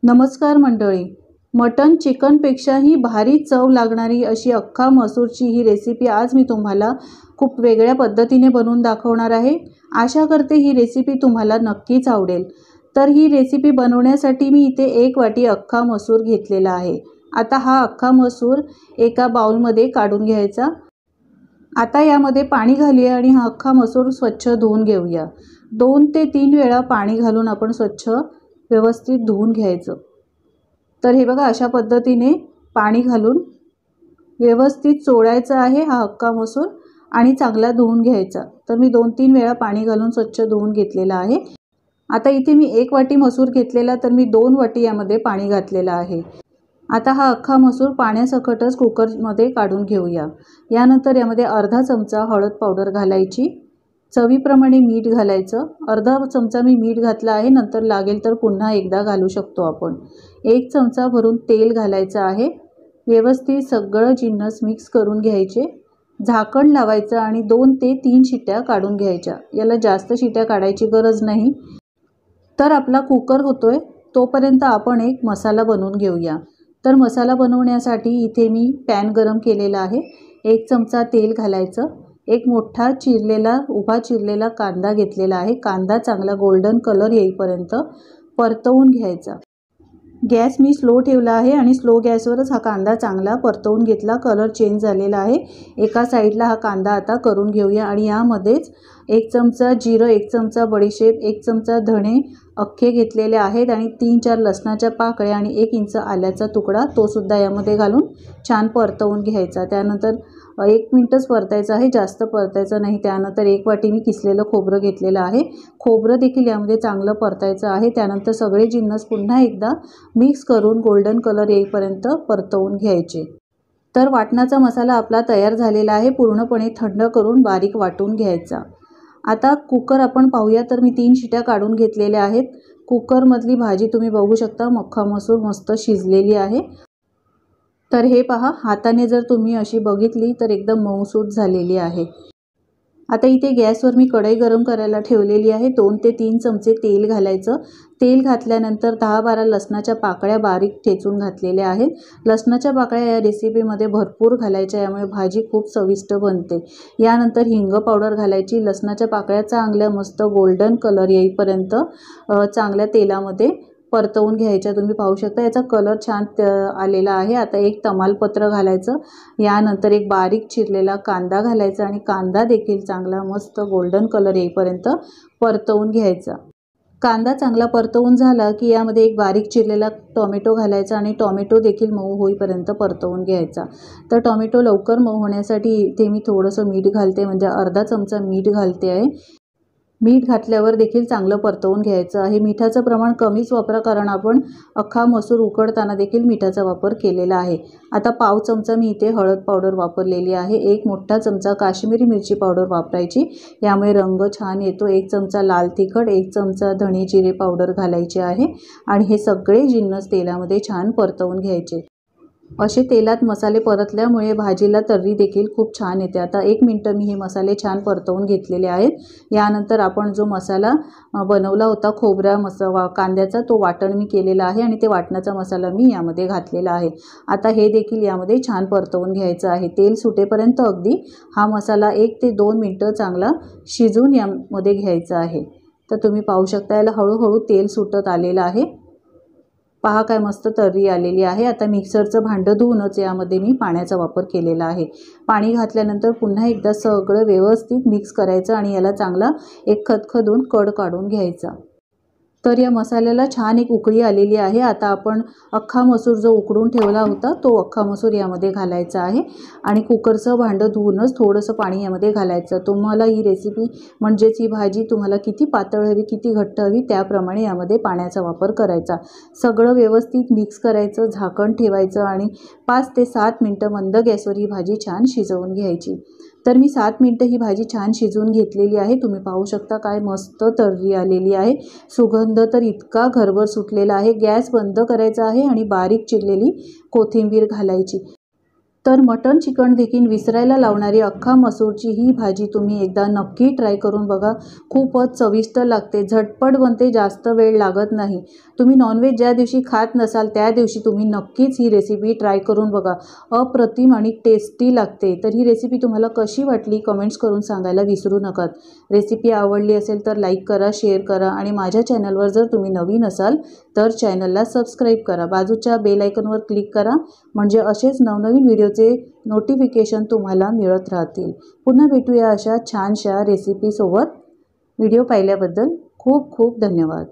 नमस्कार मंडळी, मटन चिकनपेक्षाही भारी चव लागणारी अशी अख्खा मसूरची ही रेसिपी आज मी तुम्हाला खूप वेगळ्या पद्धतीने बनवून दाखवणार आहे। आशा करते ही रेसिपी तुम्हाला नक्कीच आवडेल। तर ही रेसिपी बनवण्यासाठी मी इथे 1 वाटी अख्खा मसूर घेतलेला आहे। आता हा अख्खा मसूर एका बाउलमध्ये काढून घ्यायचा। आता यामध्ये पाणी घालूया आणि हा अख्खा मसूर स्वच्छ धुवून घेऊया। 2 ते 3 वेळा पाणी घालून आपण स्वच्छ व्यवस्थित धुवून घ्यायचं। तर हे बघा, अशा पद्धतीने पाणी घालून व्यवस्थित चोळायचा आहे हा अख्खा मसूर आणि चांगला धुवून घ्यायचा। तर मी 2-3 वेळा पाणी घालून स्वच्छ धुवून घेतलेला आहे। आता इथे मी 1 वाटी मसूर घेतलेला, तर मी 2 वाटी यामध्ये पाणी घातलेलं आहे। आता हा अख्खा मसूर पाण्यासकटच कुकरमध्ये काढून घेऊया। यानंतर यामध्ये अर्धा चमचा हळद पावडर घालायची, चवीप्रमाणे मीठ घालायचं। अर्धा चमचा मी मीठ घातला आहे, नंतर लागेल तर पुन्हा एकदा घालू शकतो आपण। 1 चमचा भरून तेल घालायचं आहे। व्यवस्थित सगळं जिन्नस मिक्स करून घ्यायचे। झाकण लावायचं आणि 2 ते 3 शिट्ट्या काढून घ्यायच्या। याला जास्त शिट्ट्या काढायची गरज नाही। तर आपला कुकर होतोय तोपर्यंत आपण एक मसाला बनवून घेऊया। तर मसाला बनवण्यासाठी इथे मी पॅन गरम केलेला आहे। 1 चमचा तेल घालायचं। एक मोठा उभा चिरलेला कांदा घेतलेला आहे। कांदा चांगला गोल्डन कलर येईपर्यंत परतवून घ्यायचा। गॅस मी स्लो ठेवला आहे आणि स्लो गॅसवरच हा कांदा चांगला परतवून घेतला। कलर चेंज झालेला आहे। एका साईडला हा कांदा आता करून घेऊया आणि यामध्येच 1 चमचा जिरं, 1 चमचा बडीशेप, 1 चमचा धणे अख्खे घेतलेले आहेत आणि 3-4 लसणाच्या पाकळ्या आणि 1 इंच आल्याचा तुकडा तो सुद्धा यामध्ये घालून छान परतवून घ्यायचा। त्यानंतर 1 मिनिटच परतायचं आहे, जास्त परतायचं नाही। त्यानंतर 1 वाटी मी किसलेलं खोबरं घेतलेलं आहे। खोबरं देखील यामध्ये चांगलं परतायचं आहे। त्यानंतर सगळे जिन्नस पुन्हा एकदा मिक्स करून गोल्डन कलर येईपर्यंत परतवून घ्यायचे। तर वाटणाचा मसाला आपला तयार झालेला आहे। पूर्णपणे थंड करून बारीक वाटून घ्यायचा। आता कुकर आपण पाहूया, तर मी 3 शिट्ट्या काढून घेतलेल्या आहेत। कुकरमधली भाजी तुम्ही बघू शकता, अख्खा मसूर मस्त शिजलेली आहे। तर हे पहा, हाताने जर तुम्ही अशी बघितली तर एकदम मऊसूत झालेली आहे। आता इथे गॅसवर मी कढई गरम करायला ठेवलेली आहे। 2 ते 3 चमचे तेल घालायचं। तेल घातल्यानंतर 10-12 लसणाच्या पाकळ्या बारीक ठेचून घातलेल्या आहेत। लसणाच्या पाकळ्या या रेसिपीमध्ये भरपूर घालायच्या, यामुळे भाजी खूप चविष्ट बनते। यानंतर हिंग पावडर घालायची। लसणाच्या पाकळ्या चांगल्या मस्त गोल्डन कलर येईपर्यंत चांगल्या तेलामध्ये परतवून घ्यायच्या। तुम्ही पाहू शकता याचा कलर छान आलेला आहे। आता 1 तमालपत्र घालायचं। यानंतर एक बारीक चिरलेला कांदा घालायचा आणि कांदा देखील चांगला मस्त गोल्डन कलर येईपर्यंत परतवून घ्यायचा। कांदा चांगला परतवून झाला की यामध्ये एक बारीक चिरलेला टोमॅटो घालायचा आणि टोमॅटो देखील मऊ होईपर्यंत परतवून घ्यायचा। तर टोमॅटो लवकर मऊ होण्यासाठी इथे मी थोडंसं मीठ घालते, म्हणजे अर्धा चमचा मीठ घालते आहे। मीठ घातल्यावर देखील चांगलं परतवून घ्यायचं आहे। मिठाचं प्रमाण कमीच वापरा, कारण आपण अख्खा मसूर उकडताना देखील मिठाचा वापर केलेला आहे। आता पाव चमचा मी इथे हळद पावडर वापरलेली आहे। 1 मोठा चमचा काश्मीरी मिरची पावडर वापरायची, यामुळे रंग छान येतो। 1 चमचा लाल तिखट, 1 चमचा धणे जिरे पावडर घालायचे आहे आणि हे सगळे जिन्नस तेलामध्ये छान परतवून घ्यायचे। असे तेलात मसाले परतल्यामुळे भाजीला तर्री देखील खूप छान येते। आता 1 मिनिट मी हे मसाले छान परतवून घेतलेले आहेत। यानंतर आपण जो मसाला बनवला होता कांद्याचा, तो वाटण मी केलेला आहे आणि ते वाटणाचा मसाला मी यामध्ये घातलेला आहे। आता हे देखील यामध्ये छान परतवून घ्यायचं आहे। तेल सुटेपर्यंत अगदी हा मसाला 1 ते 2 मिनिटं चांगला शिजून यामध्ये घ्यायचा आहे। तर तुम्ही पाहू शकता याला हळूहळू तेल सुटत आलेलं आहे। पहा काय मस्त तर्री आलेली आहे। आता मिक्सरचं भांडं धुवूनच यामध्ये मी पाण्याचा वापर केलेला आहे। पाणी घातल्यानंतर पुन्हा एकदा सगळं व्यवस्थित मिक्स करायचं आणि याला चांगला एक खदखदून कड काढून घ्यायचा। तर या मसाल्याला छान एक उकळी आलेली आहे। आता आपण अख्खा मसूर जो उकडून ठेवला होता तो अख्खा मसूर यामध्ये घालायचा आहे आणि कुकरचं भांडं धुवूनच थोडंसं पाणी यामध्ये घालायचं। तुम्हाला ही रेसिपी म्हणजेच ही भाजी तुम्हाला किती पातळ हवी, किती घट्ट हवी, त्याप्रमाणे यामध्ये पाण्याचा वापर करायचा। सगळं व्यवस्थित मिक्स करायचं, झाकण ठेवायचं आणि 5 ते 7 मिनिटं मंद गॅसवर ही भाजी छान शिजवून घ्यायची। तर मी 7 मिनिटं ही भाजी छान शिजवून घेतलेली आहे। तुम्ही पाहू शकता काय मस्त तर्री आलेली आहे। सुगंध तर इतका घरभर सुटलेला आहे। गॅस बंद करायचा आहे आणि बारीक चिरलेली कोथिंबीर घालायची। तर मटण चिकन देखील विसरायला लावणारी अख्खा मसूरची ही भाजी तुम्ही एकदा नक्की ट्राय करून बघा। खूपच चविष्ट लागते, झटपट बनते, जास्त वेळ लागत नाही। तुम्ही नॉनव्हेज ज्या दिवशी खात नसाल त्या दिवशी तुम्ही नक्कीच ही रेसिपी ट्राय करून बघा। अप्रतिम आणि टेस्टी लागते। तर ही रेसिपी तुम्हाला कशी वाटली कमेंट्स करून सांगायला विसरू नका। रेसिपी आवडली असेल तर लाईक करा, शेअर करा आणि माझ्या चॅनलवर जर तुम्ही नवीन असाल तर चॅनलला सबस्क्राईब करा। बाजूच्या बेल आयकॉनवर क्लिक करा म्हणजे असेच नवनवीन व्हिडिओचे नोटिफिकेशन तुम्हाला मिळत राहतील। पुन्हा भेटूया अशा छानशा रेसिपी सोबत। व्हिडिओ पाहिल्याबद्दल खूप खूप धन्यवाद।